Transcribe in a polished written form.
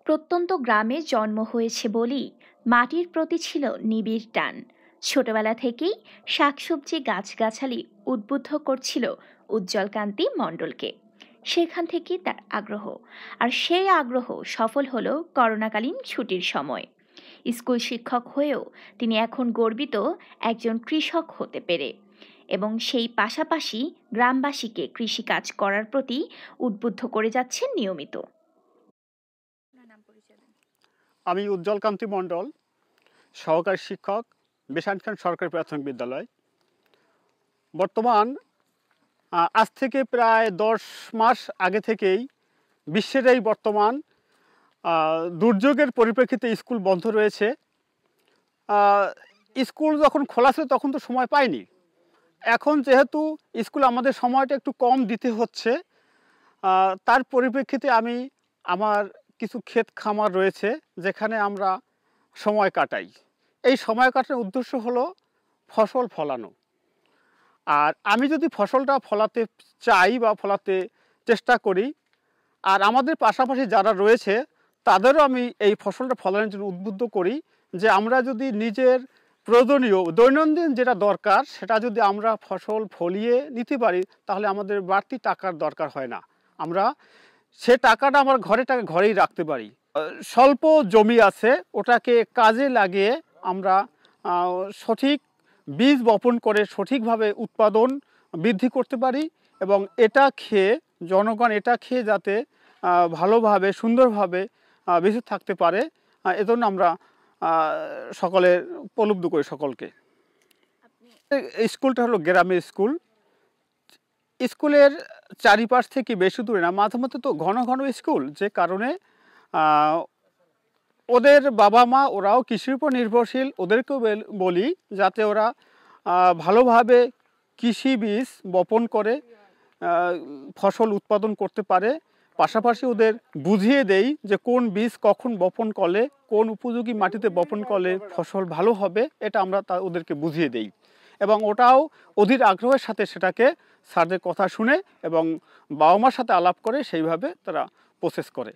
প্রত্যন্ত গ্রামে জন্ম হয়েছে বলেই মাটির প্রতি ছিল নিবিড় টান। ছোটবেলা থেকেই শাকসবজি গাছগাছালি উদ্বুদ্ধ করছিল উজ্জ্বলকান্তি মণ্ডলকে। সেখান থেকেই তার আগ্রহ, আর সেই আগ্রহ সফল হলো করোনাকালীন ছুটির সময়। স্কুল শিক্ষক হয়েও তিনি এখন গর্বিত একজন কৃষক হতে পেরে, এবং সেই পাশাপাশি গ্রামবাসীকে কৃষিকাজ করার প্রতি উদ্বুদ্ধ করে যাচ্ছেন নিয়মিত। আমি উজ্জ্বলকান্তি মণ্ডল, সহকারী শিক্ষক, বেসান খান সরকারি প্রাথমিক বিদ্যালয়। বর্তমান আজ থেকে প্রায় 10 মাস আগে থেকেই বিশ্বের এই বর্তমান দুর্যোগের পরিপ্রেক্ষিতে স্কুল বন্ধ রয়েছে। স্কুল যখন খোলা ছিল তখন তো সময় পাইনি। এখন যেহেতু স্কুল আমাদের সময়টা একটু কম দিতে হচ্ছে, তার পরিপ্রেক্ষিতে আমি আমার কিছু ক্ষেত খামার রয়েছে যেখানে আমরা সময় কাটাই। এই সময় কাটানোর উদ্দেশ্য হলো ফসল ফলানো। আর আমি যদি ফসলটা ফলাতে চাই বা ফলাতে চেষ্টা করি, আর আমাদের পাশাপাশি যারা রয়েছে তাদেরও আমি এই ফসলটা ফলানোর জন্য উদ্বুদ্ধ করি যে আমরা যদি নিজের প্রয়োজনীয় দৈনন্দিন যেটা দরকার সেটা যদি আমরা ফসল ফলিয়ে নিতে পারি তাহলে আমাদের বাড়তি টাকার দরকার হয় না। আমরা সে টাকাটা আমার ঘরেই রাখতে পারি। স্বল্প জমি আছে, ওটাকে কাজে লাগিয়ে আমরা সঠিক বীজ বপন করে সঠিকভাবে উৎপাদন বৃদ্ধি করতে পারি, এবং এটা খেয়ে জনগণ যাতে ভালোভাবে সুন্দরভাবে বেঁচে থাকতে পারে, এজন্য আমরা সকলে প্রলুব্ধ করি সকলকে। স্কুলটা হলো গ্রামের স্কুল। স্কুলের চারিপাশ থেকে বেশি দূরে না, মাঝে মধ্যে তো ঘন ঘন স্কুল, যে কারণে ওদের বাবা মা ওরাও কৃষির উপর নির্ভরশীল। ওদেরকেও বলি যাতে ওরা ভালোভাবে কৃষি বীজ বপন করে ফসল উৎপাদন করতে পারে। পাশাপাশি ওদের বুঝিয়ে দেই যে কোন বীজ কখন বপন করলে, কোন উপযোগী মাটিতে বপন করলে ফসল ভালো হবে, এটা আমরা ওদেরকে বুঝিয়ে দেই। এবং ওটাও অধীর আগ্রহের সাথে সেটাকে স্যারদের কথা শুনে এবং বাবা মার সাথে আলাপ করে সেইভাবে তারা প্রসেস করে।